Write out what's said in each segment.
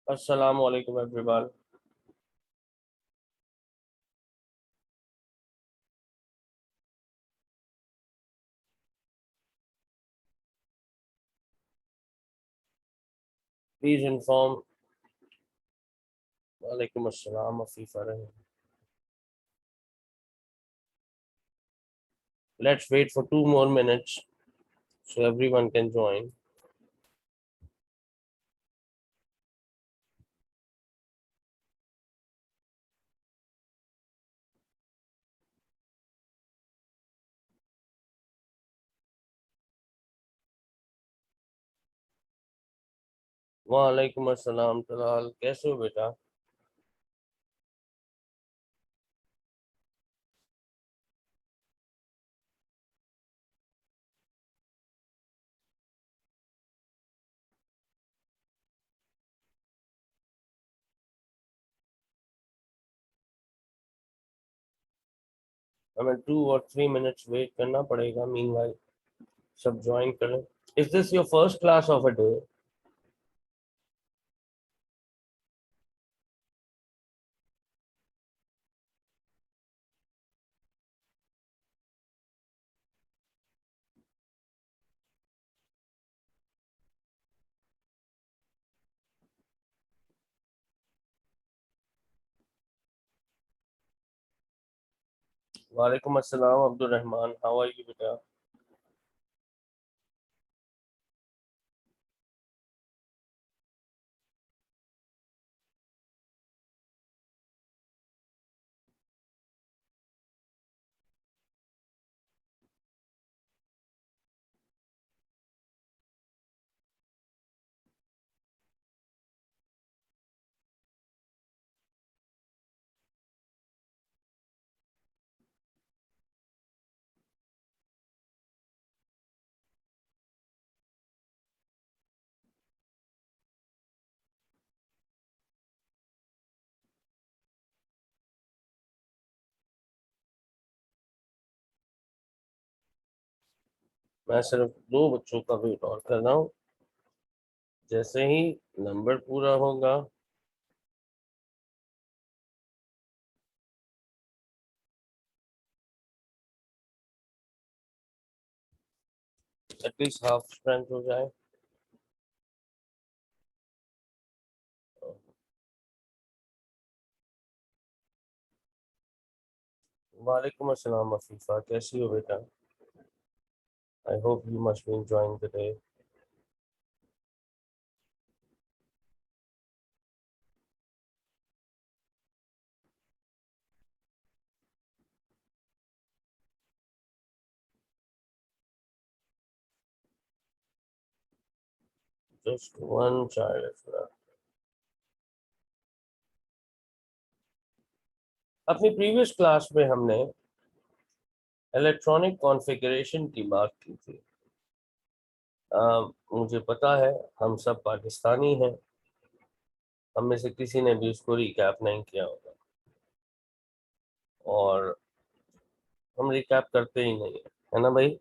Assalamu alaikum everyone. Please inform. Walaikum assalam, Afifa Rahim. Let's wait for 2 more minutes so everyone can join. वालेकुम अस्सलाम तलाल, कैसे हो बेटा? हमें 2 और 3 मिनट्स वेट करना पड़ेगा। मीनवाइल सब ज्वाइन करें। Is this your first class of a day? वालेकुम अस्सलाम Abdul Rahman, how are you बेटा? मैं सिर्फ 2 बच्चों का वेट और कर रहा हूँ। जैसे ही नंबर पूरा होगा एटलीस्ट हाफ स्ट्रेंथ हो जाए। वालेकुम अस्सलाम अफीफा, कैसी हो बेटा? I hope you must be enjoying the day. Just one child is left. अपनी प्रीवियस क्लास में हमने इलेक्ट्रॉनिक कॉन्फ़िगरेशन की बात की थी। मुझे पता है हम सब पाकिस्तानी हैं, हम में से किसी ने भी उसको रिकैप नहीं किया होगा और हम रिकैप करते ही नहीं है ना भाई?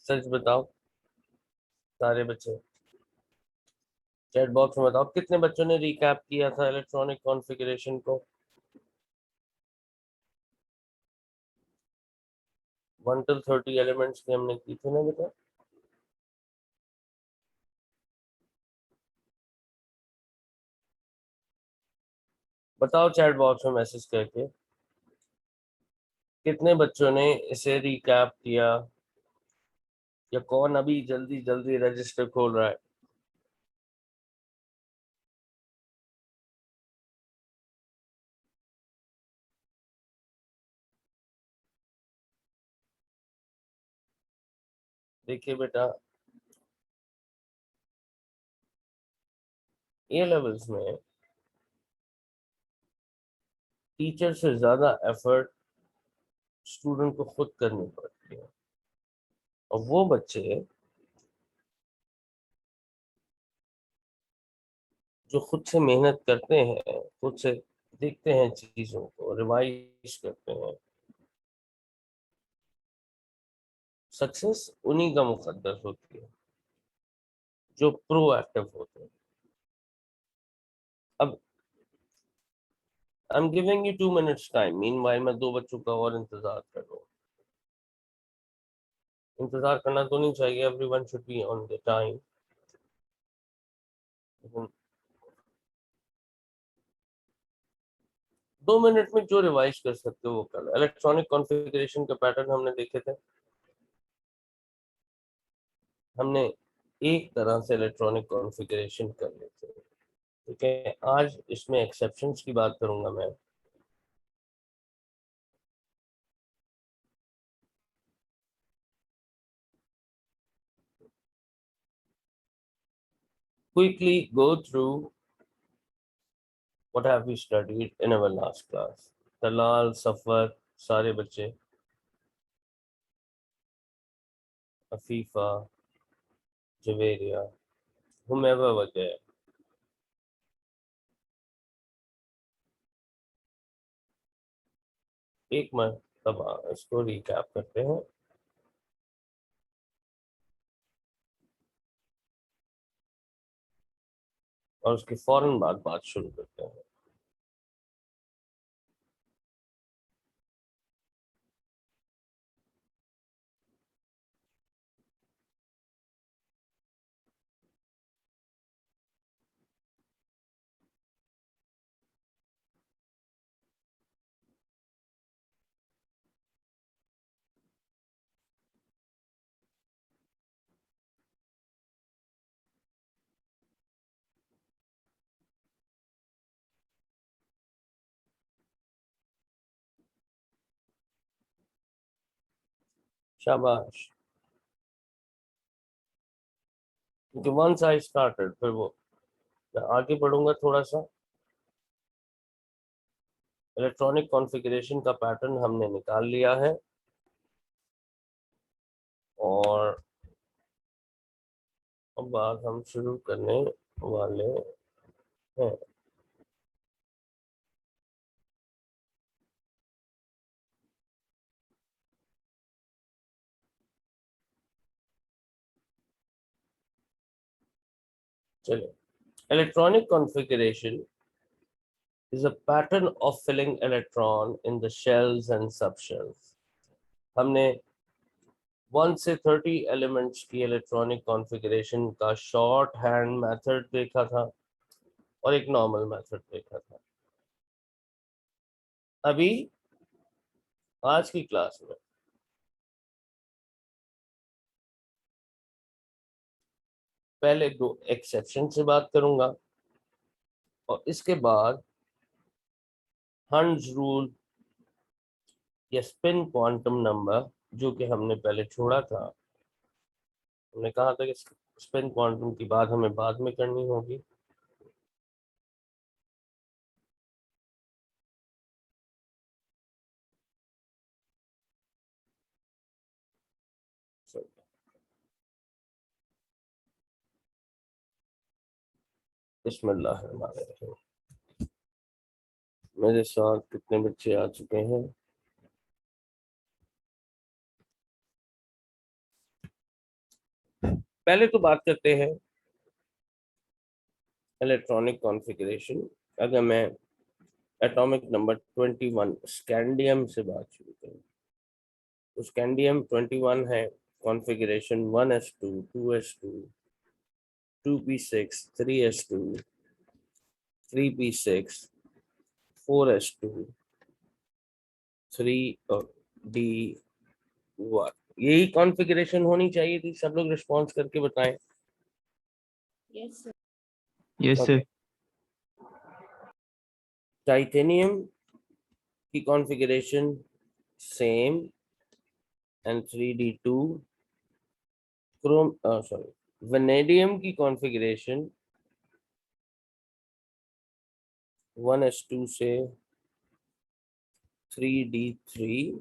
सच बताओ सारे बच्चे, चैट बॉक्स में बताओ कितने बच्चों ने रिकैप किया था इलेक्ट्रॉनिक कॉन्फ़िगरेशन को। 1 till 30 एलिमेंट्स की हमने की थी ना बेटा? बताओ चैट बॉक्स में मैसेज करके कितने बच्चों ने इसे रिकैप किया, या कौन अभी जल्दी जल्दी रजिस्टर खोल रहा है? देखिए बेटा, ए लेवल्स में टीचर से ज्यादा एफर्ट स्टूडेंट को खुद करनी पड़ती है। और वो बच्चे जो खुद से मेहनत करते हैं, खुद से देखते हैं, चीजों को रिवाइज करते हैं, सक्सेस उन्हीं का मुकद्दर होती है जो प्रोएक्टिव होते हैं। अब I am giving you 2 minutes time, meanwhile मैं 2 बच्चों का और इंतजार कर रहा हूँ। इंतजार करना तो नहीं चाहिए, everyone should be on the time. 2 minute में जो रिवाइज कर सकते हो वो कर। इलेक्ट्रॉनिक कॉन्फ़िगरेशन का पैटर्न हमने देखे थे। हमने एक तरह से इलेक्ट्रॉनिक कॉन्फ़िगरेशन कर लेते हैं, ठीक है। आज इसमें एक्सेप्शंस की बात करूंगा मैं। Quickly go through what have we studied in our last class. Talal, सफर, सारे बच्चे, Afifa, Javeria, whomever was there. एक मरतबा इसको रिकैप करते हैं और उसके फौरन बाद बात शुरू करते हैं। शाबाश। क्योंकि वंस आई स्टार्टेड, फिर वो मैं आगे बढ़ूंगा थोड़ा सा। इलेक्ट्रॉनिक कॉन्फ़िगरेशन का पैटर्न हमने निकाल लिया है और अब बात हम शुरू करने वाले हैं। चलिए, electronic configuration is a pattern of filling electron in the shells and subshells. हमने 1 से 30 एलिमेंट्स की इलेक्ट्रॉनिक कॉन्फ़िगरेशन का शॉर्ट हैंड मेथड देखा था और एक नॉर्मल मेथड देखा था। अभी आज की क्लास में पहले 2 एक्सेप्शन से बात करूंगा और इसके बाद हंस रूल या स्पिन क्वांटम नंबर, जो कि हमने पहले छोड़ा था। हमने कहा था कि स्पिन क्वांटम की बात हमें बाद में करनी होगी। बिस्मिल्लाहिर्रहमानिर्रहीम। मेरे साथ कितने बच्चे आ चुके हैं? पहले तो बात करते हैं इलेक्ट्रॉनिक कॉन्फ़िगरेशन। अगर मैं एटॉमिक नंबर 21 स्कैंडियम से बात शुरू करूं तो स्कैंडियम 21 है configuration 1s2 2s2 2p6 3s2 3p6 4s2 3d1। यही कॉन्फ़िगरेशन होनी चाहिए थी। सब लोग रिस्पॉन्स करके बताएं। Yes sir. ओके। टाइटेनियम की configuration same and 3d2। Vanadium की कॉन्फ़िगरेशन 1s2 से 3d3।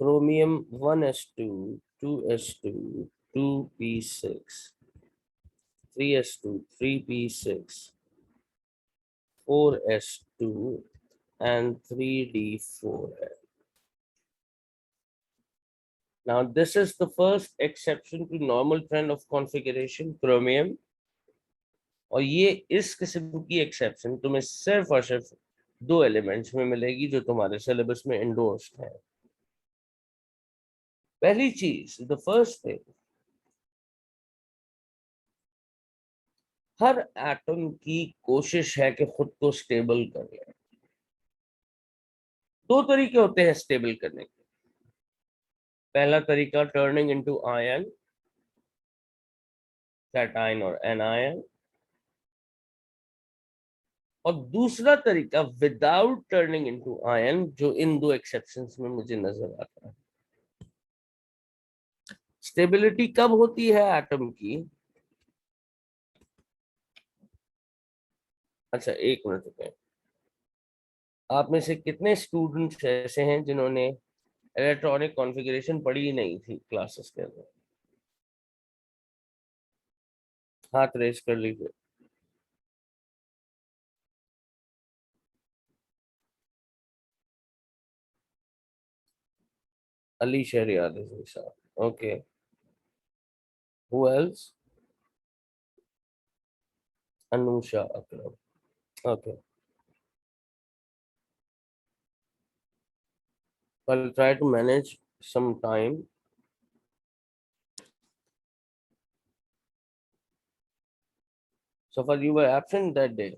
Chromium 1s2 2s2 2p6 3s2 3p6 4s2 and 3d4 है। Now this is the first exception to normal trend of configuration, chromium, और ये इस किस्म की exception तुम्हें सिर्फ और सिर्फ 2 एलिमेंट्स में मिलेगी जो तुम्हारे सिलेबस में इंडोर्स्ड है। पहली चीज, the first thing, her atom की कोशिश है कि खुद को स्टेबल कर ले। 2 तरीके होते हैं स्टेबल करने के। पहला तरीका टर्निंग इनटू आयन, कैटायन और एनायन, और दूसरा तरीका विदाउट टर्निंग इनटू आयन, जो इन 2 एक्सेप्शंस में मुझे नजर आता है। स्टेबिलिटी कब होती है एटम की? अच्छा, एक मिनट रुके। आप में से कितने स्टूडेंट्स ऐसे हैं जिन्होंने इलेक्ट्रॉनिक कॉन्फ़िगरेशन पढ़ी ही नहीं थी क्लासेस के अंदर? हाथ रेस कर लीजिए। अली शहरियार साहब, okay. Who else? Anusha Akram, okay. I'll try to manage some time. So far you were absent that day.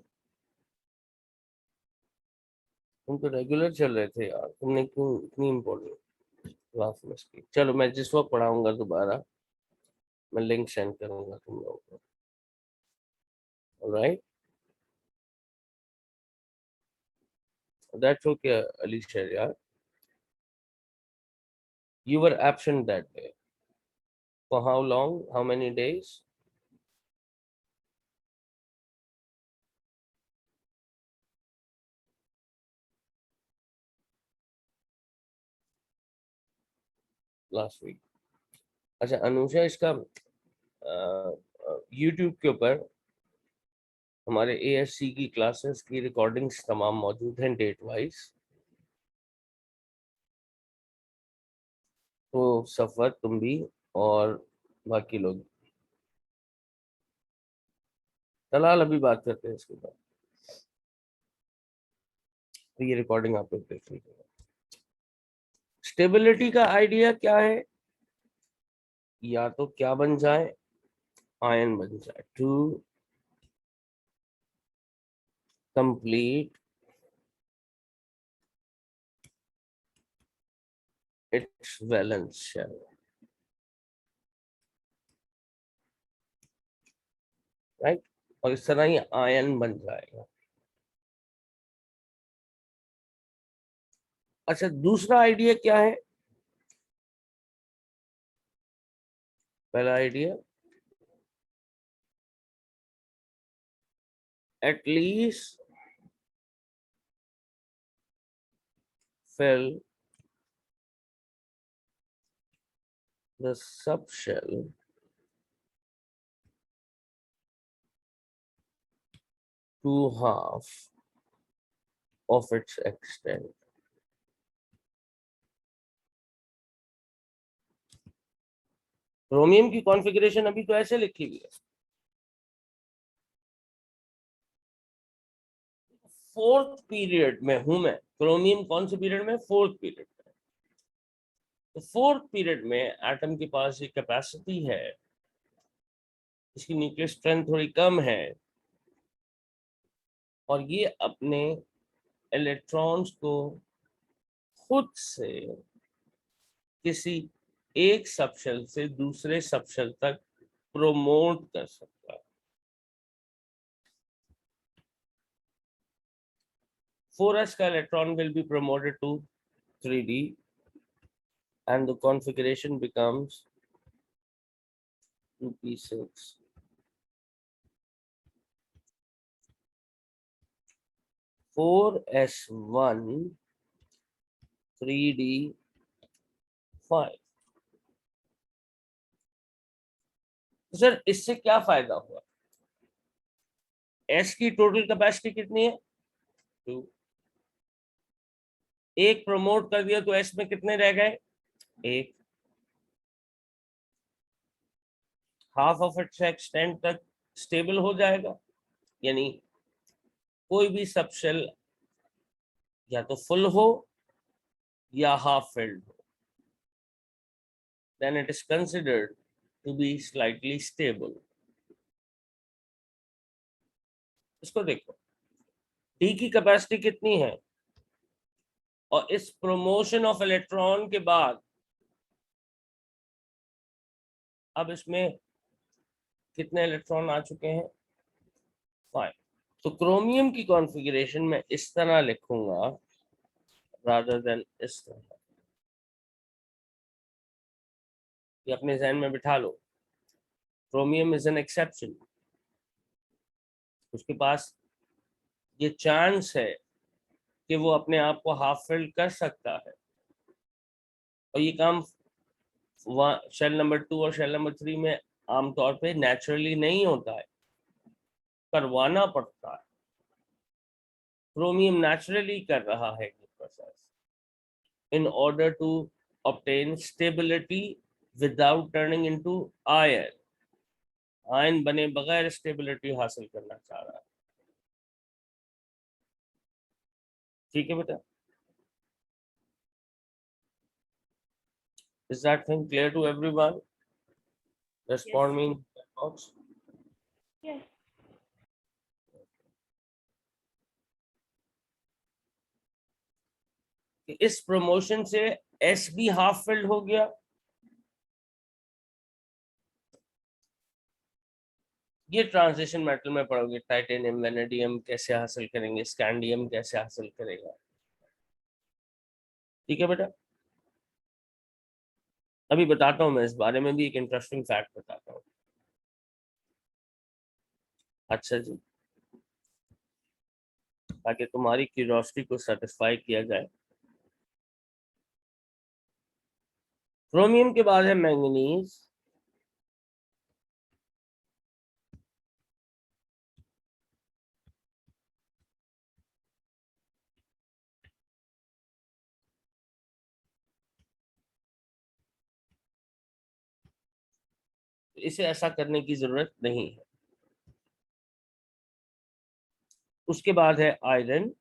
तुम तो रेगुलर चल रहे थे यार, तुमने क्यों इतनी इम्पोर्टेंट क्लास मिस की? चलो, मैं जिस वक्त पढ़ाऊंगा दोबारा मैं लिंक सेंड करूंगा तुम लोगों को। Alright, that's okay Ali Shahryar. You were absent that day. For how long? How many days? Last week. अच्छा अनुषा, इसका YouTube के ऊपर हमारे ASC की क्लासेस की रिकॉर्डिंग्स तमाम मौजूद हैं डेट वाइज। तो सफर, तुम भी और बाकी लोग, तलाल अभी बात करते हैं इसके बाद। तो ये रिकॉर्डिंग आप लोग देख लीजिएगा। स्टेबिलिटी का आइडिया क्या है? या तो क्या बन जाए, आयन बन जाए, to complete its valence shell, right. और इस तरह ये आयन बन जाएगा। अच्छा, दूसरा आइडिया क्या है? पहला idea, at least fill the subshell to half of its extent. Chromium की कॉन्फ़िगरेशन अभी तो ऐसे लिखी हुई है। फोर्थ पीरियड में हूं मैं। क्रोमियम कौन से पीरियड में? फोर्थ पीरियड में। तो फोर्थ पीरियड में एटम के पास एक कैपेसिटी है, इसकी न्यूक्लियर स्ट्रेंथ थोड़ी कम है, और ये अपने इलेक्ट्रॉन्स को खुद से किसी एक सबशेल से दूसरे सबशेल तक प्रोमोट कर सकता है। 4s का electron will be promoted to 3d and the configuration becomes 2p6 4s1 3d5। तो सर इससे क्या फायदा हुआ? s की टोटल कैपेसिटी कितनी है? 2। एक प्रमोट कर दिया तो s में कितने रह गए? 1। हाफ ऑफ इट्स एक्सटेंट तक स्टेबल हो जाएगा। यानी कोई भी सब शेल या तो फुल हो या हाफ फिल्ड हो, then it is considered to be slightly stable. इसको देखो, डी की कैपेसिटी कितनी है और इस प्रमोशन ऑफ इलेक्ट्रॉन के बाद अब इसमें कितने इलेक्ट्रॉन आ चुके हैं? 5। तो क्रोमियम की कॉन्फ़िगरेशन में इस तरह लिखूंगा रादर देन इस तरह। ये अपने जहन में बिठा लो, क्रोमियम इज एन एक्सेप्शन। उसके पास ये चांस है कि वो अपने आप को हाफ फिल्ड कर सकता है, और ये काम शेल नंबर 2 और शेल नंबर 3 में आमतौर पे नेचुरली नहीं होता है, करवाना पड़ता है। क्रोमियम नेचुरली कर रहा है ये process in order to obtain stability without turning into iron. Ion बने बगैर स्टेबिलिटी हासिल करना चाह रहा है। ठीक है बेटा, is that thing clear to everyone? Respond me in the box. Yes. इस प्रमोशन से एस भी हाफ फिल्ड हो गया। ये ट्रांजिशन मेटल में पढ़ोगे, टाइटेनियम वेनेडियम कैसे हासिल करेंगे, स्कैंडियम कैसे हासिल करेगा। ठीक है बेटा, अभी बताता हूं, मैं इस बारे में भी एक इंटरेस्टिंग फैक्ट बताता हूं। अच्छा जी, ताकि तुम्हारी क्यूरियोसिटी को सेटिस्फाई किया जाए। क्रोमियम के बाद है मैंगनीज, इसे ऐसा करने की जरूरत नहीं है। उसके बाद है आयरन,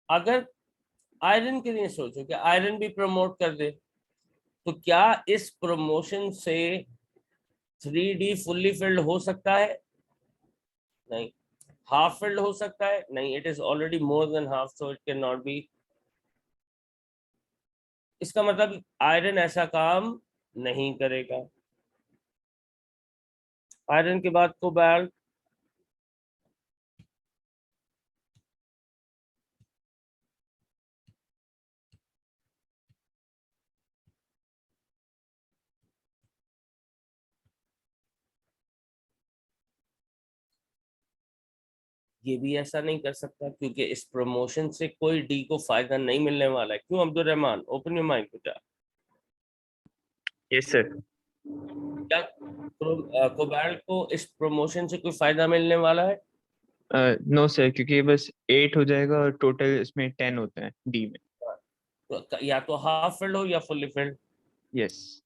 अगर आयरन के लिए सोचो कि आयरन भी प्रमोट कर दे, तो क्या इस प्रमोशन से 3D फुल्ली फिल्ड हो सकता है? नहीं। हाफ फिल्ड हो सकता है? नहीं, it is already more than half, so it can not be. इसका मतलब आयरन ऐसा काम नहीं करेगा। आयरन के बाद कोबाल्ट, ये भी ऐसा नहीं कर सकता, क्योंकि इस प्रमोशन से कोई डी को फायदा नहीं मिलने वाला है। क्यों Abdul Rahman? Open your mind बेटा। Yes sir. क्या कोबाल्ट को इस प्रमोशन से कोई फायदा मिलने वाला है? नो सर, क्योंकि ये बस 8 हो जाएगा और टोटल इसमें 10 होता है डी में। तो या तो हाफ फिल्ड हो या fully filled. Yes.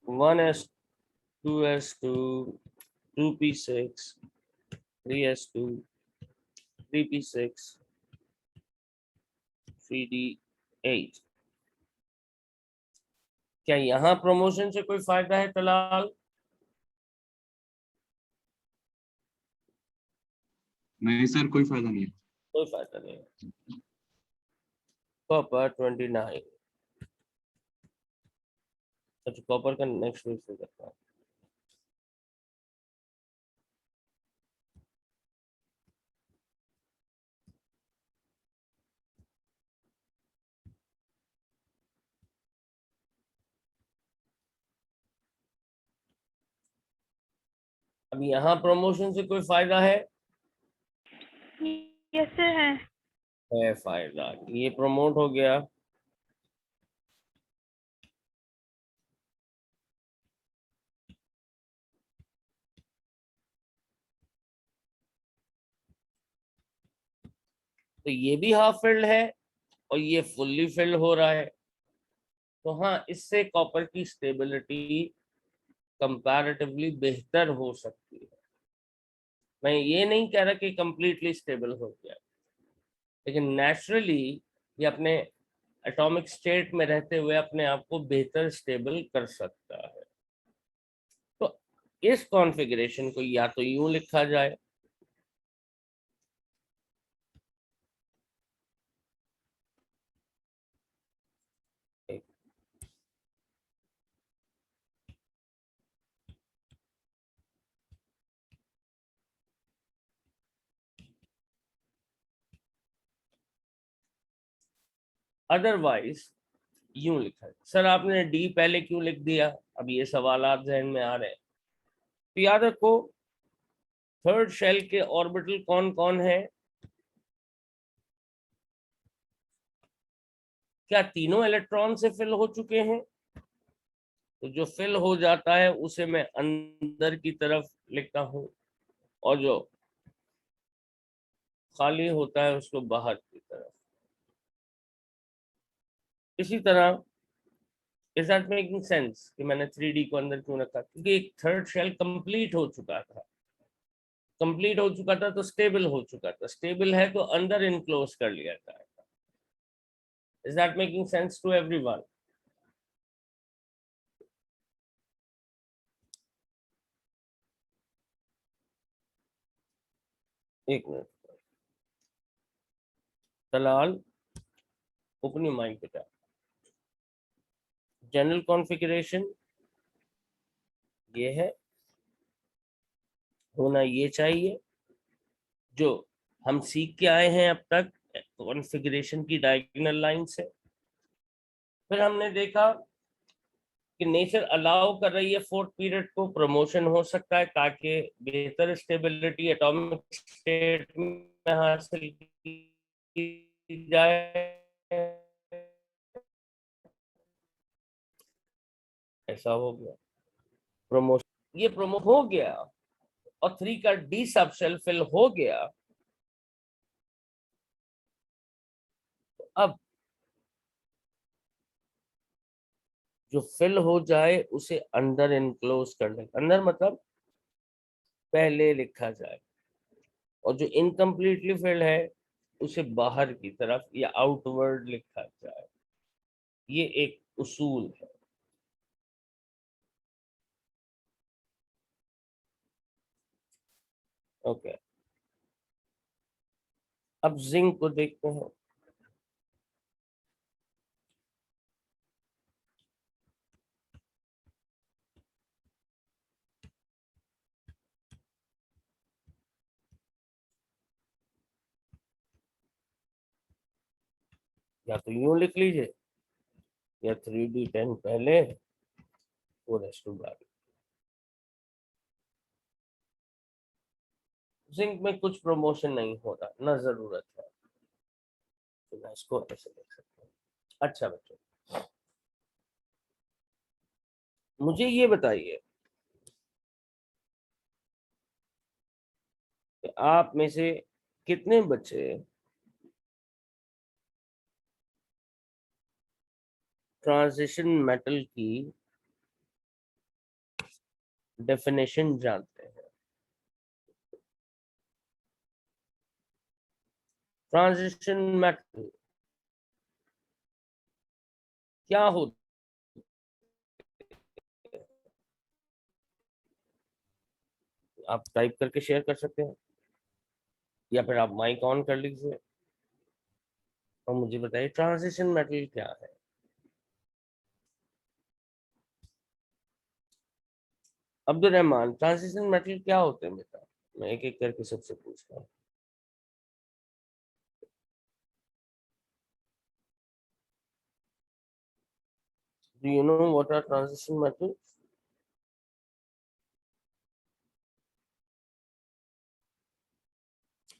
1s 2s2 2p6 3s2 3p6 3d8। क्या यहाँ प्रमोशन से कोई फायदा है तलाल? नहीं सर, कोई फायदा नहीं है। कोई फायदा नहीं है। कॉपर 29। अच्छा, कॉपर का नेक्स्ट वीक से करता हूँ। अब यहाँ प्रमोशन से कोई फायदा है? Yes sir है। फायदा, ये प्रमोट हो गया। तो ये भी हाफ फिल्ड है और ये फुल्ली फिल्ड हो रहा है। तो हाँ, इससे कॉपर की स्टेबिलिटी कंपैरेटिवली बेहतर हो सकती है। मैं ये नहीं कह रहा कि कंप्लीटली स्टेबल हो गया, लेकिन नेचुरली ये अपने एटॉमिक स्टेट में रहते हुए अपने आप को बेहतर स्टेबल कर सकता है। तो इस कॉन्फ़िगरेशन को या तो यूं लिखा जाए, अदरवाइज यूं लिखा है। सर आपने डी पहले क्यों लिख दिया? अब ये सवाल आप जहन में आ रहे हैं। तो याद रखो, थर्ड शेल के ऑर्बिटल कौन कौन है? क्या तीनों इलेक्ट्रॉन से फिल हो चुके हैं? तो जो फिल हो जाता है उसे मैं अंदर की तरफ लिखता हूं, और जो खाली होता है उसको बाहर की तरफ। इसी तरह इज दैट मेकिंग सेंस कि मैंने 3D को अंदर क्यों रखा? क्योंकि एक थर्ड शेल कंप्लीट हो चुका था। कंप्लीट हो चुका था तो स्टेबल हो चुका था। स्टेबल है तो अंदर इनक्लोज कर लिया जाएगा। Is that making sense to everyone? एक minute, Dalal open your mic बेटा। जनरल कॉन्फ़िगरेशन ये है, होना ये चाहिए जो हम सीख के आए हैं अब तक कॉन्फ़िगरेशन की डायगोनल लाइन से। फिर हमने देखा कि नेचर अलाउ कर रही है फोर्थ पीरियड को, प्रमोशन हो सकता है ताकि बेहतर स्टेबिलिटी एटॉमिक स्टेट में हासिल की जाए। ऐसा हो गया प्रमोशन, ये प्रमोट हो गया और 3 का डी सब शेल फिल हो गया। तो अब जो फिल हो जाए उसे अंदर इनक्लोज कर ले, अंदर मतलब पहले लिखा जाए, और जो इनकम्प्लीटली फिल्ड है उसे बाहर की तरफ या आउटवर्ड लिखा जाए। ये एक उसूल है। ओके, अब जिंक को देखते हैं। या तो यूं लिख लीजिए, या 3D10 पहले 4:12। जिंक में कुछ प्रमोशन नहीं हो रहा, ना जरूरत है, तो मैं इसको ऐसे लिख सकता हूँ। अच्छा बच्चों, मुझे ये बताइए कि आप में से कितने बच्चे ट्रांजिशन मेटल की डेफिनेशन जानते हैं? ट्रांजिशन मेटल क्या होता है? आप टाइप करके शेयर कर सकते हैं, या फिर आप माइक ऑन कर लीजिए और मुझे बताइए ट्रांजिशन मेटल क्या है। अब्दुल रहमान, ट्रांजिशन मेटल क्या होते हैं बेटा? मैं एक एक करके सबसे पूछता हूँ। Do you know what are transition metals?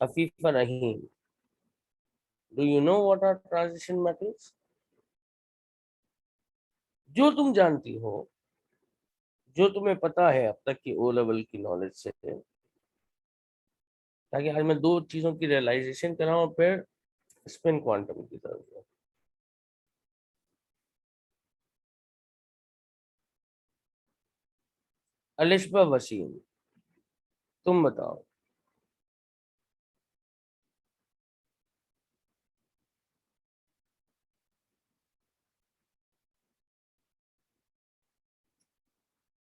Afifa Rahim, do you know what are transition metals? जो तुम जानती हो, जो तुम्हें पता है अब तक की ओ लेवल की नॉलेज से, ताकि आज मैं दो चीजों की रियलाइजेशन कराऊं, फिर स्पिन क्वांटम की तरफ से। अलिशबा वसीम, तुम बताओ।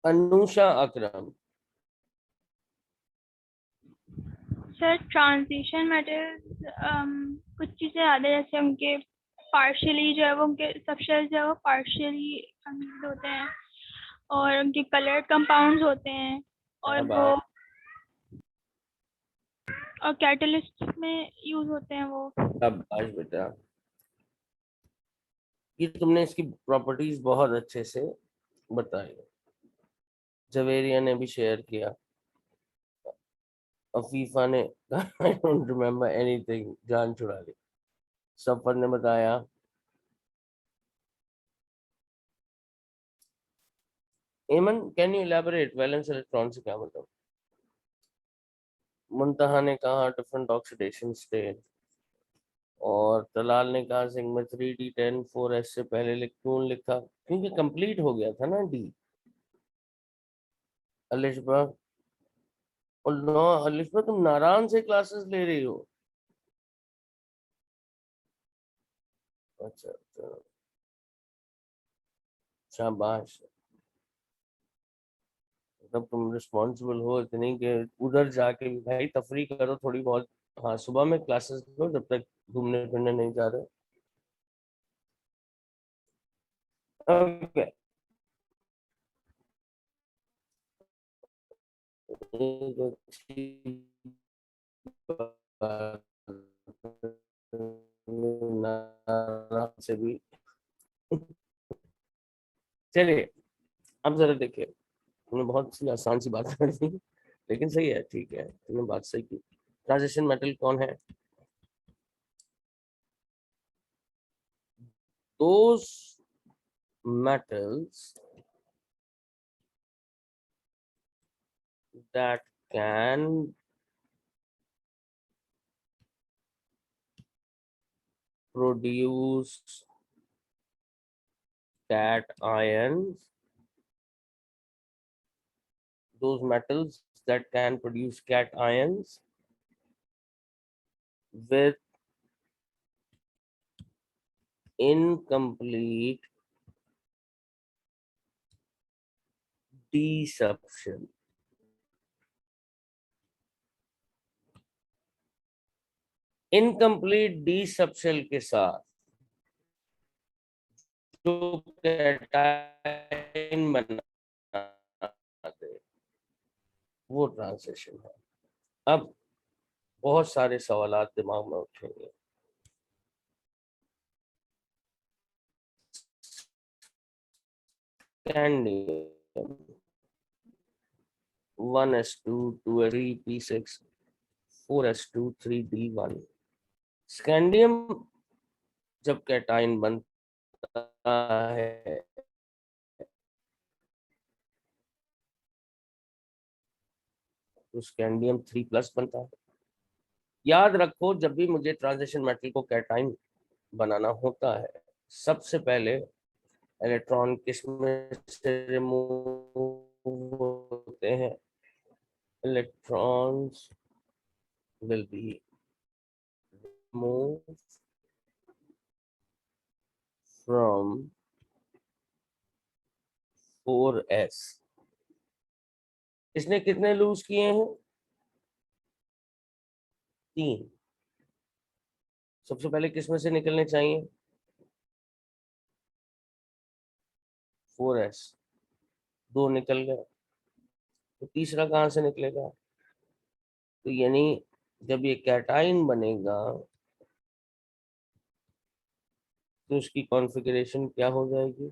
अनुषा अकरम, सर ट्रांजिशन मेटल्स कुछ चीजें याद है, जैसे उनके पार्शियली जो है वो उनके सबशेल जो है वो पार्शियली होते हैं और उनके कलर्ड कंपाउंड्स होते हैं और क्या वो बात। और कैटलिस्ट में यूज होते हैं वो। अब आज बेटा, ये तुमने इसकी प्रॉपर्टीज बहुत अच्छे से बताई। जवेरिया ने भी शेयर किया, अफीफा ने आई डोंट रिमेम्बर एनीथिंग, जान छुड़ा ली। सफर ने बताया, एमन can you elaborate valence electron से क्या मतलब? मुंतहा ने कहा डिफरेंट ऑक्सीडेशन स्टेट, और तलाल ने कहा सिंह में 3d10 4s से पहले क्यों लिखा? क्योंकि कंप्लीट हो गया था ना डी। अलिशबा, और नो अलिशबा तुम नारायण से क्लासेस ले रही हो? अच्छा अच्छा, शाबाश। तब तुम रिस्पॉन्सिबल हो इतनी कि उधर जाके भी भाई तफरी करो थोड़ी बहुत। हाँ, सुबह में क्लासेस लो जब तक घूमने फिरने नहीं जा रहे। ओके, एक अच्छी बात नाराज से भी। चलिए, अब जरा देखिए, तुमने बहुत सी आसान सी बात कर दी, लेकिन सही है, ठीक है, तुमने बात सही की। ट्रांजिशन मेटल कौन है? those metals that can produce cations, those metals that can produce cations with incomplete desumption. Incomplete डीसब्शन के साथ जो कैटायन बनाते, वो ट्रांजिशन है। अब बहुत सारे सवालात दिमाग में उठेंगे। Scandium 1s2 2s3 p6 4s2 3d1। Scandium जब कैटायन बनता है तो स्कैंडियम 3+ बनता है। याद रखो, जब भी मुझे ट्रांजिशन मेटल को कैटायन बनाना होता है, सबसे पहले इलेक्ट्रॉन किसमें से रिमूव होते हैं? Electrons will be removed from 4s। इसने कितने लूज किए हैं? 3। सबसे पहले किसमें से निकलने चाहिए? 4s, 2 निकल गए, तो तीसरा कहाँ से निकलेगा? तो यानी जब ये कैटायन बनेगा तो उसकी कॉन्फ़िगरेशन क्या हो जाएगी?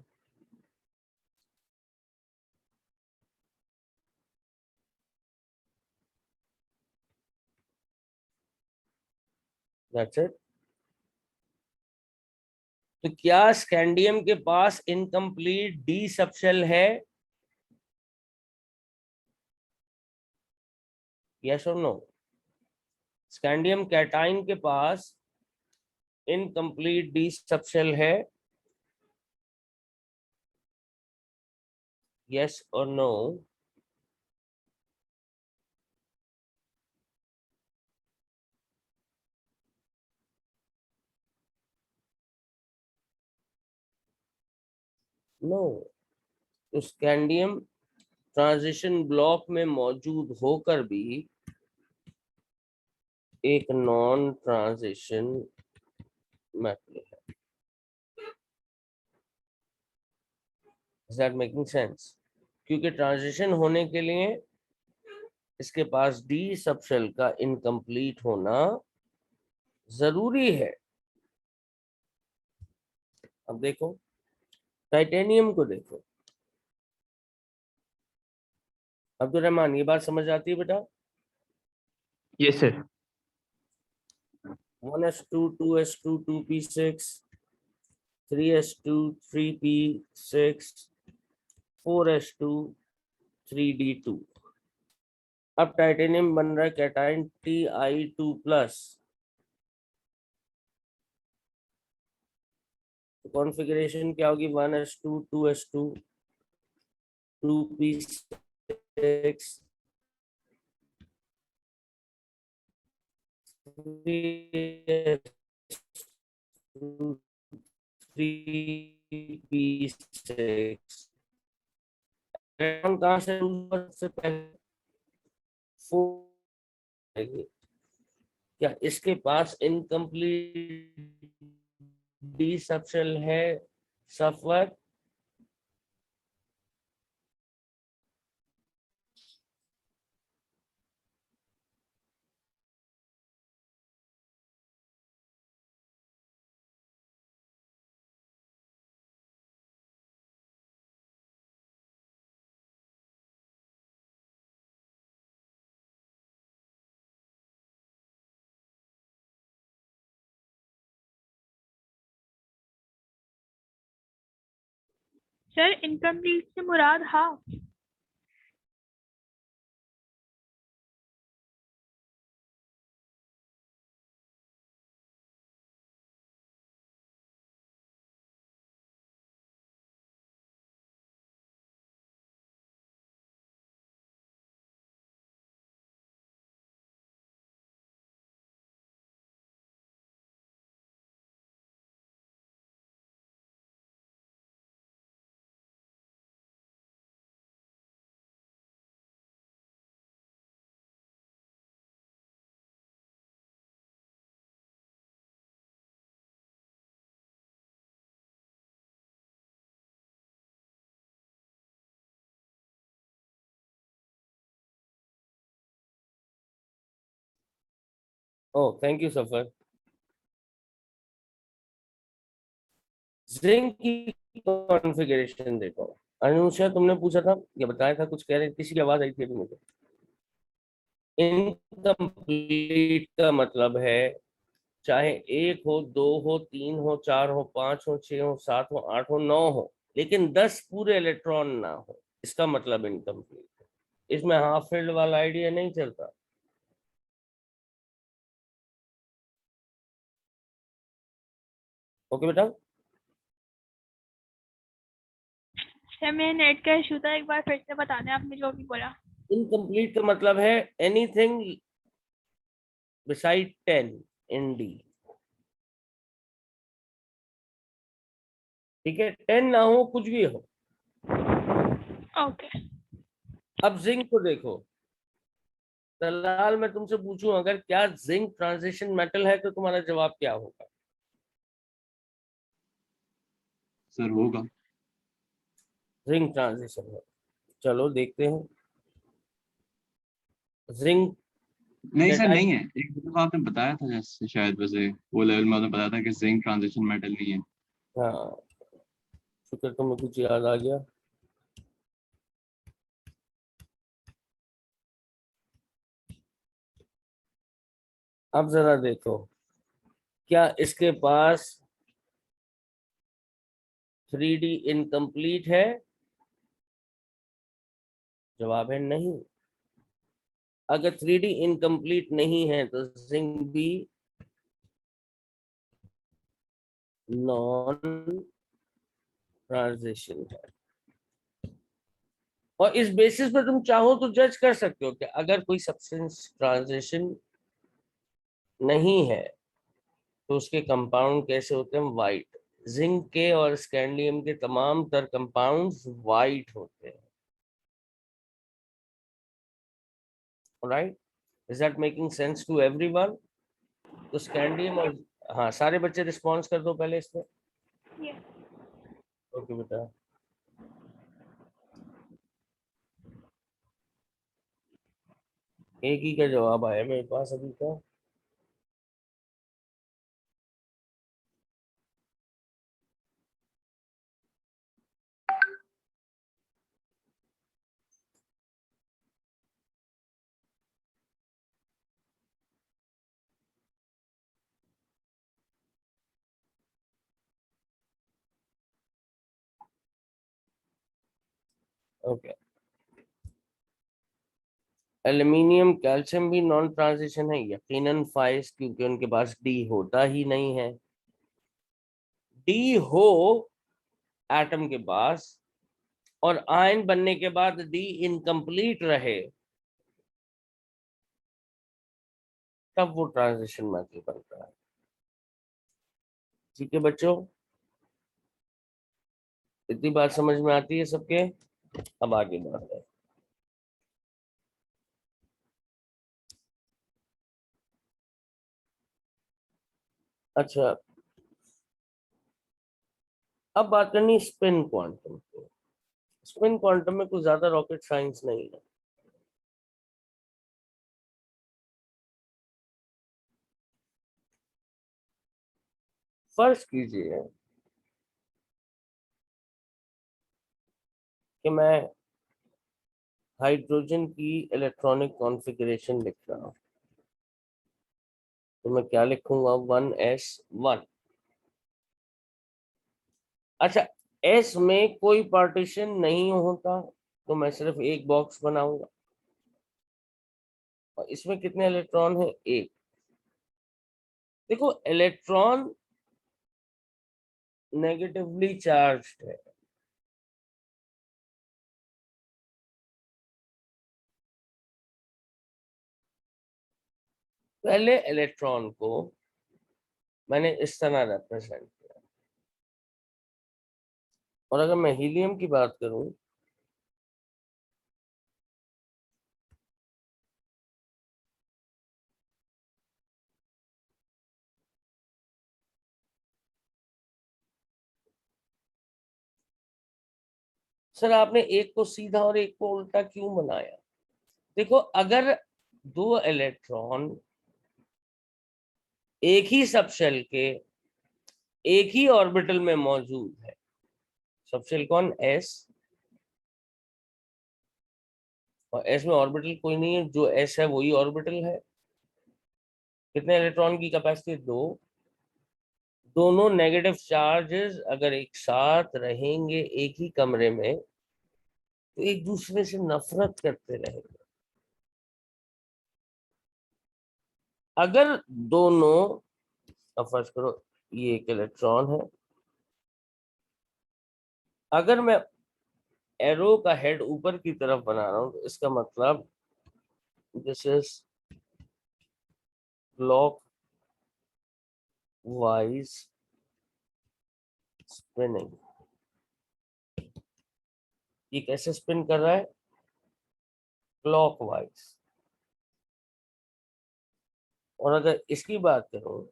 That's it. तो क्या स्कैंडियम के पास इनकम्प्लीट डी सबशेल है? यस और नो? स्कैंडियम कैटायन के पास इनकम्प्लीट डी सबशेल है? यस और नो? नो। तो स्कैंडियम ट्रांजिशन ब्लॉक में मौजूद होकर भी एक नॉन ट्रांजिशन मेटल है। Is that making sense? क्योंकि ट्रांजिशन होने के लिए इसके पास डी सबशेल का इनकम्प्लीट होना जरूरी है। अब देखो टाइटेनियम को देखो। अब्दुल रहमान, ये बात समझ आती है बेटा? Yes sir. 1s2 2s2 2p6 3s2 3p6 4s2 3d2। अब टाइटेनियम बन रहा है कैटायन Ti2+। कॉन्फ़िगरेशन क्या होगी? 1s2 2s2 2p6 3p6। कहाँ से से पहले 4 आएगी। क्या इसके पास इनकम्प्लीट डी सबशेल है सफर? सर इनकम्प्लीट से मुराद half. Oh thank you Safar. Zinc की कॉन्फ़िगरेशन देखो। अनुषा तुमने पूछा था या बताया था, कुछ कह रहे, किसी की आवाज आई थी अभी मुझे। इनकम्प्लीट का मतलब है चाहे 1 हो 2 हो 3 हो 4 हो 5 हो 6 हो 7 हो 8 हो 9 हो, लेकिन 10 पूरे इलेक्ट्रॉन ना हो, इसका मतलब इनकम्प्लीट है। इसमें हाफ फील्ड वाला आइडिया नहीं चलता। ओके बेटा? सर मेरे नेट का इशू था, एक बार फिर से बता दें आपने जो भी बोला। इनकम्प्लीट का मतलब है एनीथिंग बिसाइड 10 इन डी। ठीक है, 10 ना हो, कुछ भी हो। ओके। अब जिंक को देखो। दलाल, मैं तुमसे पूछूं अगर क्या जिंक ट्रांजिशन मेटल है तो तुम्हारा जवाब क्या होगा? सर होगा। जिंक ट्रांजिशन है। चलो देखते हैं। जिंक नहीं सर नहीं कैटायन। है, एक दफा आपने बताया था जैसे शायद, वैसे वो लेवल में आपने बताया था कि जिंक ट्रांजिशन मेटल नहीं है। हाँ, शुक्र तुम्हें कुछ याद आ गया। अब जरा देखो, क्या इसके पास 3D इनकम्प्लीट है? जवाब है नहीं। अगर 3D इनकम्प्लीट नहीं है तो जिंक भी नॉन ट्रांजिशन है। और इस बेसिस पर तुम चाहो तो जज कर सकते हो कि अगर कोई सब्सटेंस ट्रांजिशन नहीं है तो उसके कंपाउंड कैसे होते हैं, वाइट। जिंक के और स्कैंडियम के तमाम तर कंपाउंड्स वाइट होते हैं। Right, is that making sense to everyone? तो स्कैंडियम और, हाँ सारे बच्चे रिस्पॉन्स कर दो पहले इस पे। Yes. ओके बेटा, एक ही का जवाब आया मेरे पास अभी का। ओके, एल्यूमिनियम कैल्शियम भी नॉन ट्रांजिशन है यकीनन फाइज, क्योंकि उनके पास डी होता ही नहीं है। डी हो एटम के पास और आयन बनने के बाद डी इनकम्प्लीट रहे, तब वो ट्रांजिशन मेटल बनता है। ठीक है बच्चों, इतनी बात समझ में आती है सबके? अब आगे बढ़ते हैं। अच्छा, अब बात करनी स्पिन क्वांटम की। स्पिन क्वांटम में कुछ ज्यादा रॉकेट साइंस नहीं है। फर्ज कीजिए कि मैं हाइड्रोजन की इलेक्ट्रॉनिक कॉन्फ़िगरेशन लिख रहा हूं, तो मैं क्या लिखूंगा, 1s1। अच्छा, एस में कोई पार्टीशन नहीं होता तो मैं सिर्फ एक बॉक्स बनाऊंगा। और इसमें कितने इलेक्ट्रॉन है, एक। देखो इलेक्ट्रॉन नेगेटिवली चार्ज्ड है, पहले इलेक्ट्रॉन को मैंने इस तरह रिप्रेजेंट किया। और अगर मैं हीलियम की बात करूं, सर आपने एक को सीधा और एक को उल्टा क्यों बनाया? देखो, अगर दो इलेक्ट्रॉन एक ही सबशेल के एक ही ऑर्बिटल में मौजूद है, सबशेल कौन, एस, और एस में ऑर्बिटल कोई नहीं है, जो एस है वही ऑर्बिटल है। कितने इलेक्ट्रॉन की कैपेसिटी, दो। दोनों नेगेटिव चार्जेस अगर एक साथ रहेंगे एक ही कमरे में तो एक दूसरे से नफरत करते रहेंगे। अगर दोनों, अब फर्ज करो ये एक इलेक्ट्रॉन है, अगर मैं एरो का हेड ऊपर की तरफ बना रहा हूं तो इसका मतलब this is clock wise spinning. ये कैसे स्पिन कर रहा है, क्लॉकवाइज। और अगर इसकी बात करूं,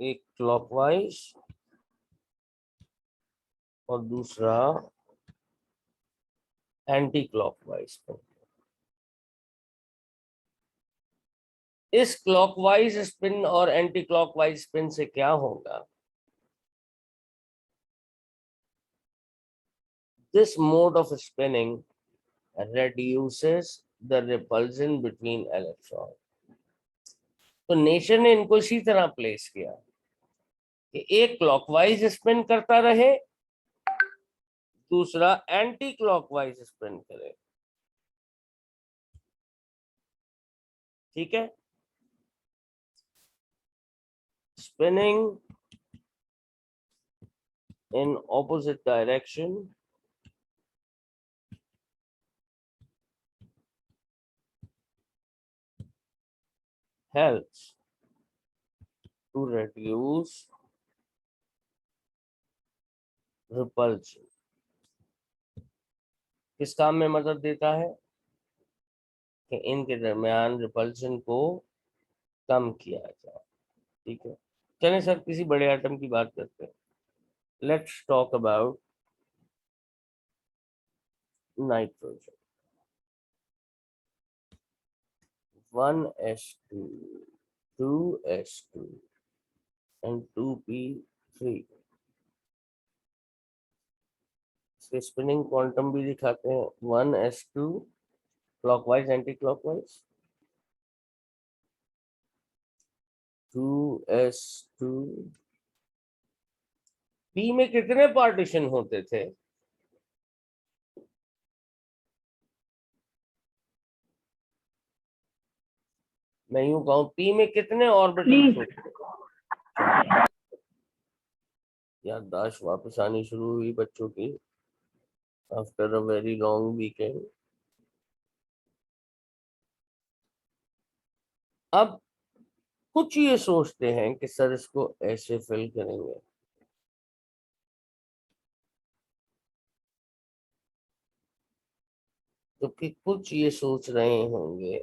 एक क्लॉकवाइज और दूसरा एंटी क्लॉकवाइज। इस क्लॉकवाइज स्पिन और एंटी क्लॉकवाइज स्पिन से क्या होगा, this mode of spinning reduces the repulsion between electrons। तो नेचर ने इनको इसी तरह प्लेस किया कि एक क्लॉकवाइज स्पिन करता रहे, दूसरा एंटी क्लॉकवाइज स्पिन करे। ठीक है, spinning in opposite direction helps to reduce repulsion. किस काम में मदद देता है कि इनके दरमियान रिपल्शन को कम किया जाए। ठीक है, चलें सर किसी बड़े एटम की बात करते हैं। Let's talk about nitrogen. 1s2 2s2 and 2p3। इसके स्पिनिंग क्वांटम भी दिखाते हैं। 1s2 clockwise anti clockwise, 2s2। p में कितने पार्टीशन होते थे? मैं यूं कहूं p में कितने ऑर्बिटल्स होते थे? याददाश्त वापस आनी शुरू हुई बच्चों की after a very long weekend. अब कुछ ये सोचते हैं कि सर इसको ऐसे फिल करेंगे, तो कि कुछ ये सोच रहे होंगे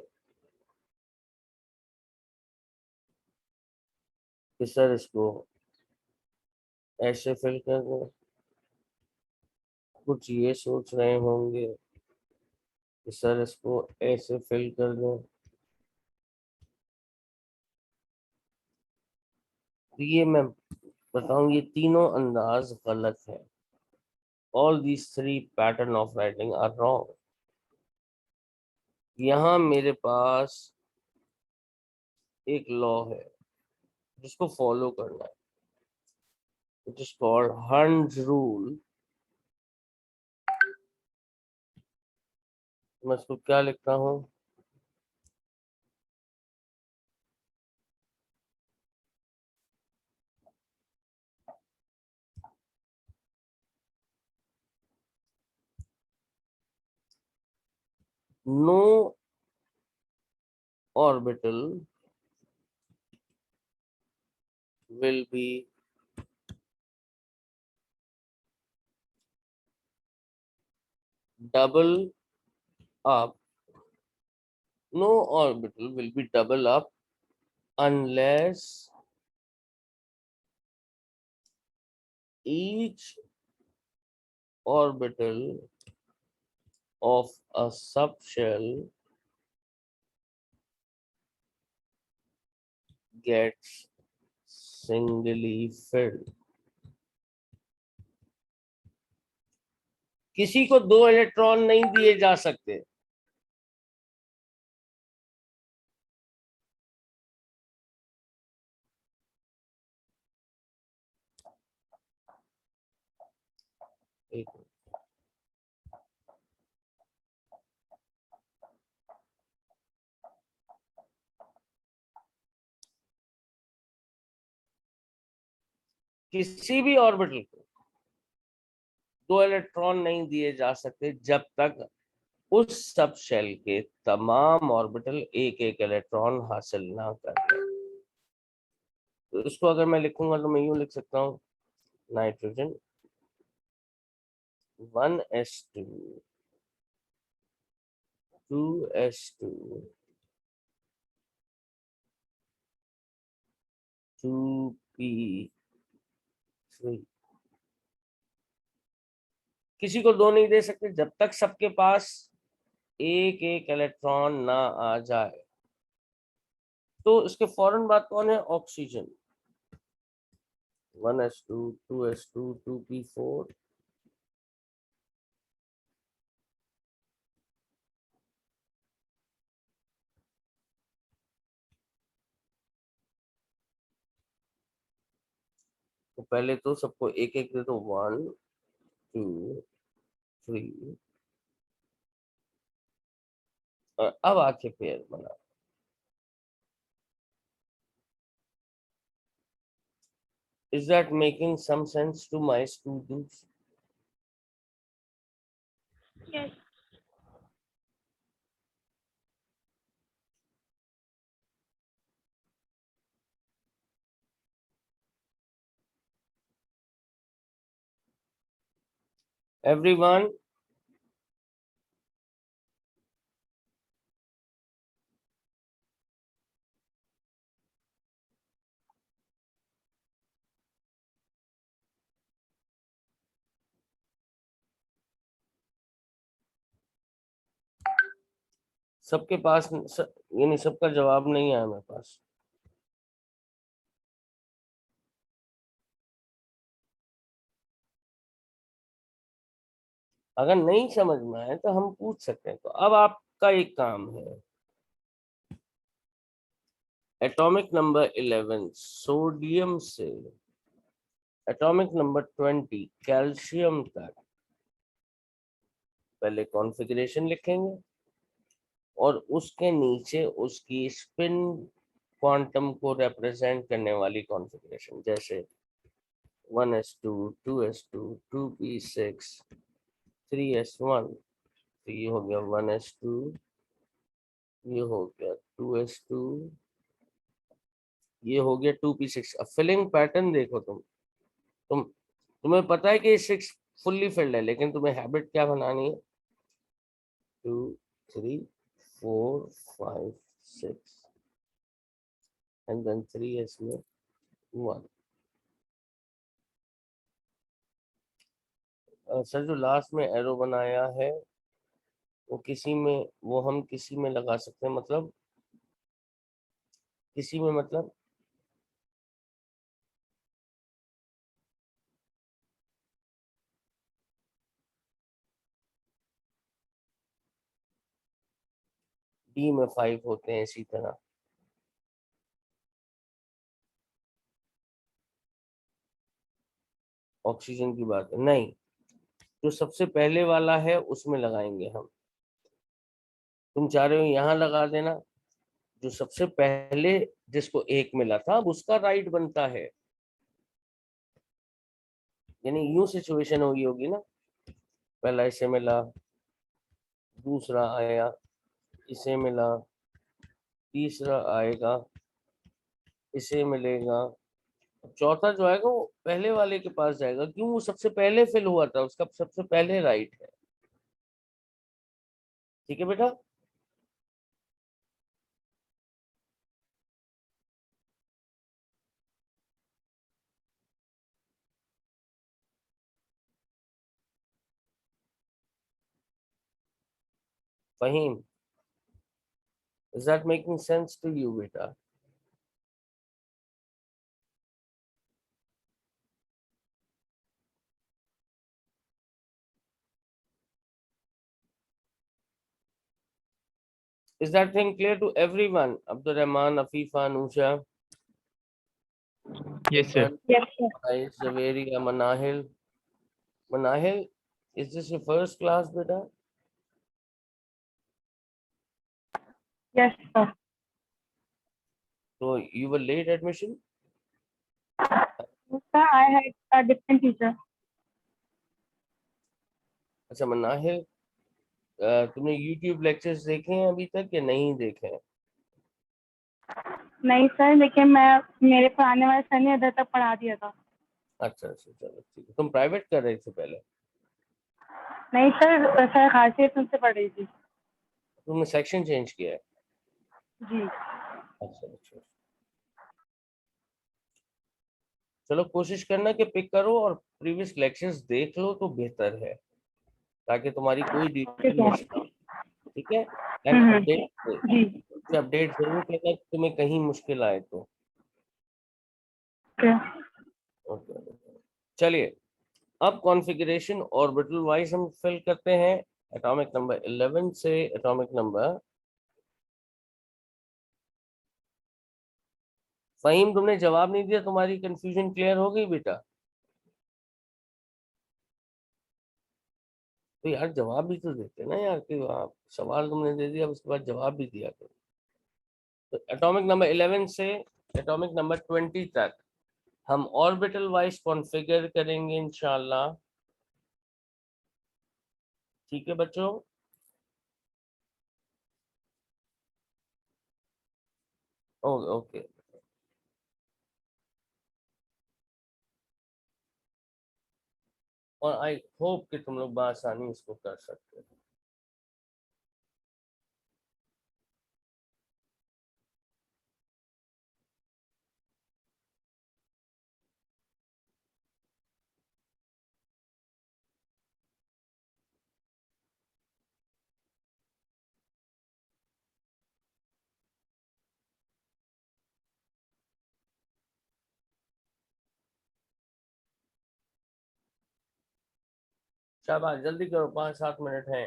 कि सर इसको ऐसे फिल कर दें। कुछ ये सोच रहे होंगे कि सर इसको ऐसे फिल कर दें। तो ये मैं बताऊं, ये तीनों अंदाज गलत है। All these three pattern of writing are wrong. यहाँ मेरे पास एक लॉ है जिसको फॉलो करना है, इट इज कॉल्ड हर्न्स रूल। मैं इसको क्या लिखता हूँ? No orbital will be double up. No orbital will be double up unless each orbital of a subshell gets singly filled. किसी को 2 इलेक्ट्रॉन नहीं दिए जा सकते। एक किसी भी ऑर्बिटल को 2 इलेक्ट्रॉन नहीं दिए जा सकते जब तक उस सब शेल के तमाम ऑर्बिटल एक एक इलेक्ट्रॉन हासिल ना कर ले। तो इसको अगर मैं लिखूंगा तो मैं यूं लिख सकता हूँ, नाइट्रोजन 1s2 2s2 2p3। किसी को 2 नहीं दे सकते जब तक सबके पास एक एक इलेक्ट्रॉन ना आ जाए। तो इसके फौरन बाद कौन है? ऑक्सीजन। 1s2 2s2 2p4। तो पहले तो सबको एक एक दे दो, 1 2 3, और अब आके पेयर बना। Is that making some sense to my students? Yes. Everyone? सबके पास यानी सबका जवाब नहीं आया मेरे पास। अगर नहीं समझ में आए तो हम पूछ सकते हैं। तो अब आपका एक काम है, एटॉमिक नंबर 11 सोडियम से एटॉमिक नंबर 20 कैल्शियम तक पहले कॉन्फ़िगरेशन लिखेंगे और उसके नीचे उसकी स्पिन क्वांटम को रिप्रेजेंट करने वाली कॉन्फ़िगरेशन, जैसे 1s2 2s2 2p6 3s1। तो ये हो गया 1s2, ये हो गया 2s2, ये हो गया 2p6। अब फिलिंग पैटर्न देखो, तुम्हें पता है कि 6 फुल्ली फिल्ड है, लेकिन तुम्हें हैबिट क्या बनानी है? 2 3 4 5 6 एंड देन 3s में 1। सर जो लास्ट में एरो बनाया है वो हम किसी में लगा सकते हैं, मतलब किसी में, मतलब डी में 5 होते हैं इसी तरह। ऑक्सीजन की बात है नहीं, जो सबसे पहले वाला है उसमें लगाएंगे हम। तुम चाह रहे हो यहाँ लगा देना, जो सबसे पहले जिसको 1 मिला था अब उसका राइट बनता है। यानी यूं सिचुएशन होगी ना, पहला इसे मिला, दूसरा आया, इसे मिला, तीसरा आएगा, इसे मिलेगा, चौथा जो आएगा वो पहले वाले के पास जाएगा, क्यों? वो सबसे पहले फिल हुआ था, उसका सबसे पहले राइट है। ठीक है बेटा? Faheem, is that making sense to you बेटा? Is that thing clear to everyone? Abdul Rahman, Afifa, Nusha, Yes, sir. Yes, sir. Zaveria, Manahil. Manahil, is this your first class, beta? Yes, sir. So you were late admission? Sir, I had a different teacher. अच्छा मनाहिल, तुमने YouTube lectures देखे हैं अभी तक या नहीं देखे हैं? नहीं सर, लेकिन मेरे पढ़ाने वाले सर ने इधर तक पढ़ा दिया था। अच्छा अच्छा, चलो ठीक है। तुम प्राइवेट कर रहे थे पहले? नहीं सर, सर खासियत उनसे पढ़ रही थी। तुमने सेक्शन चेंज किया है? जी। अच्छा अच्छा, चलो कोशिश करना कि पिक करो और प्रीवियस लेक्चर्स देख लो तो बेहतर है, ताकि तुम्हारी कोई डिटेल मिस ना हो। ठीक है? And update ji. अपडेट जरूर करना कि तुम्हें कहीं मुश्किल आए तो। ओके, चलिए अब कॉन्फ़िगरेशन ऑर्बिटल वाइज हम फिल करते हैं, एटॉमिक नंबर 11 से एटॉमिक नंबर। फहीम तुमने जवाब नहीं दिया, तुम्हारी कंफ्यूजन क्लियर हो गई बेटा? तो यार जवाब भी तो देते ना यार, कि आप सवाल तुमने दे दिया उसके बाद जवाब भी दिया करो। तो एटॉमिक नंबर 11 से एटॉमिक नंबर 20 तक हम ऑर्बिटल वाइज कॉन्फ़िगर करेंगे इंशाल्लाह। ठीक है बच्चों, ओके। और आई होप कि तुम लोग बआसानी इसको कर सकते हो। शाबाश, जल्दी करो, 5-7 मिनट हैं।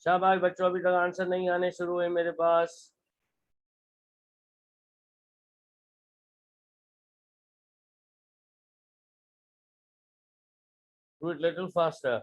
शाबाश बच्चों, अभी तक आंसर नहीं आने शुरू हुए मेरे पास। Do it little faster.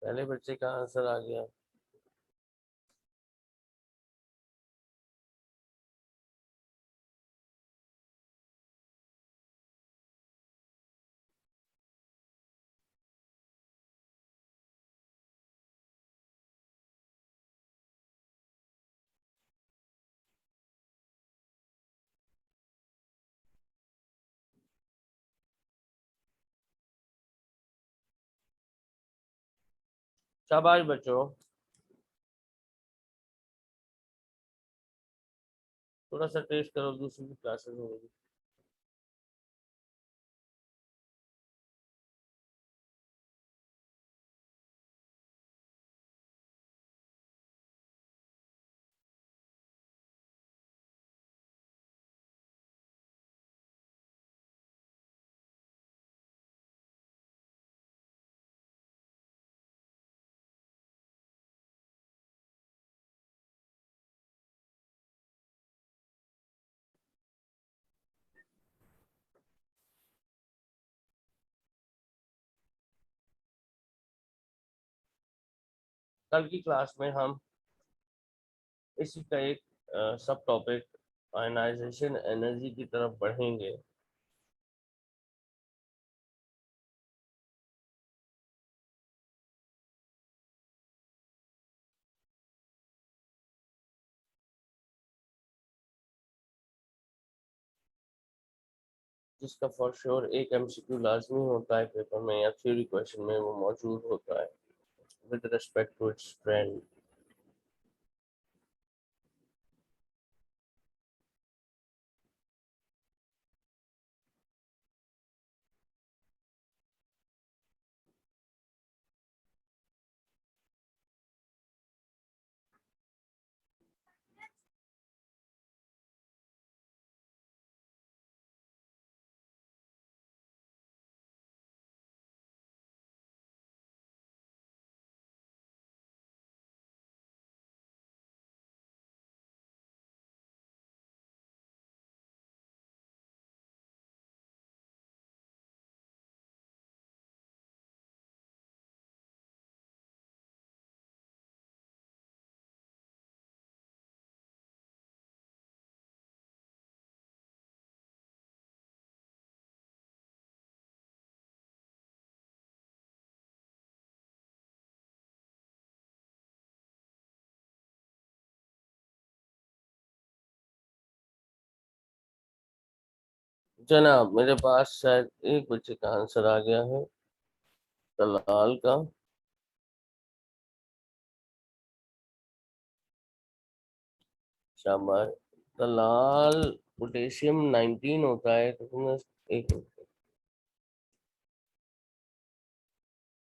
पहले बच्चे का आंसर आ गया। शाबाश बच्चों, थोड़ा सा टेस्ट करो, दूसरी क्लासेस होगी। कल की क्लास में हम इसी का एक सब टॉपिक आयनाइजेशन एनर्जी की तरफ बढ़ेंगे। जिसका फॉर श्योर एक एमसीक्यू लाजमी होता है पेपर में या थ्योरी क्वेश्चन में वो मौजूद होता है with respect to its trend. जनाब मेरे पास शायद एक बच्चे का आंसर आ गया है, दलाल का। शाबाश। दलाल पोटेशियम 19 होता है तो तुमने एक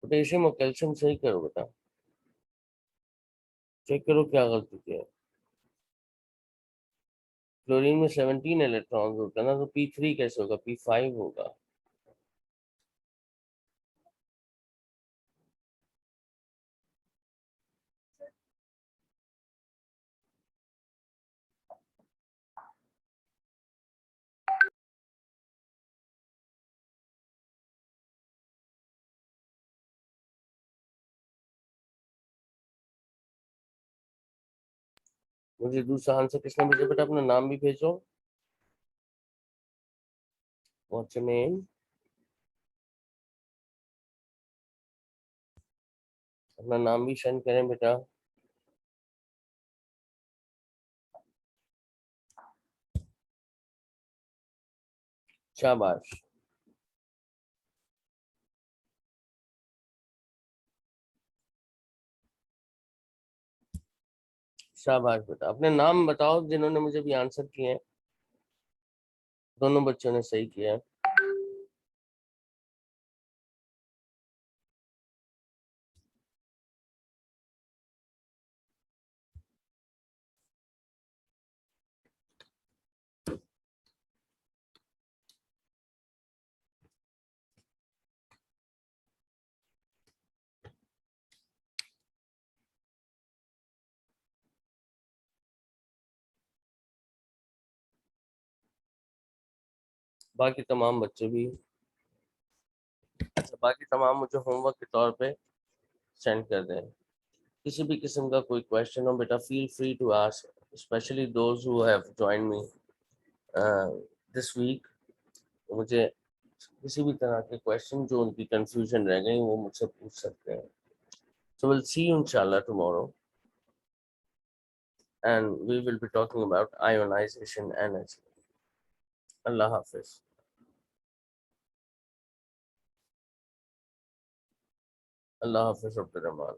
पोटेशियम और कैल्शियम सही करो बेटा, चेक करो क्या गलती किया है। क्लोरीन में 17 इलेक्ट्रॉन्स होता है ना, तो P3 कैसे होगा, P5 होगा। मुझे दूसरा आंसर किसने भेजा बेटा, अपना नाम भी भेजो। व्हाट्स योर नेम, अपना नाम भी सेंड करें बेटा। शाबाश। शाबाश बेटा, अपने नाम बताओ जिन्होंने मुझे भी आंसर किए हैं। दोनों बच्चों ने सही किया है। बाकी तमाम बच्चे भी, अच्छा बाकी तमाम मुझे होमवर्क के तौर पे सेंड कर दें। किसी भी किस्म का कोई क्वेश्चन हो बेटा, feel free to ask, specially those who have joined me this week. मुझे किसी भी तरह के क्वेश्चन जो उनकी कंफ्यूजन रह गई वो मुझसे पूछ सकते हैं। सो विल सी यू इंशाल्लाह tomorrow and we will be talking about ionization energy. Allah Hafiz. Allah Hafiz Abdul Rahman.